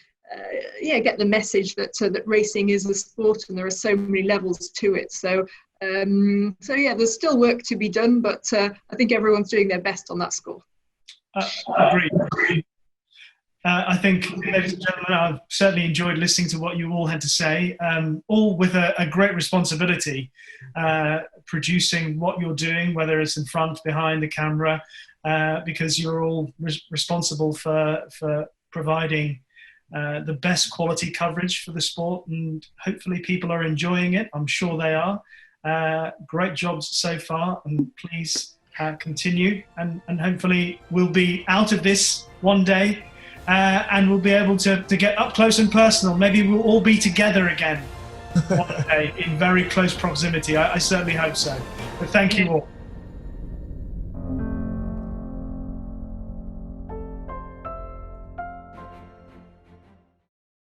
get the message that racing is a sport and there are so many levels to it. So there's still work to be done, but I think everyone's doing their best on that score. Agreed. I think, ladies and gentlemen, I've certainly enjoyed listening to what you all had to say, all with a great responsibility, producing what you're doing, whether it's in front, behind the camera, because you're all responsible for providing the best quality coverage for the sport, and hopefully people are enjoying it. I'm sure they are. Great jobs so far, and please continue, and hopefully we'll be out of this one day, and we'll be able to get up close and personal. Maybe we'll all be together again one day in very close proximity. I certainly hope so. But thank you all.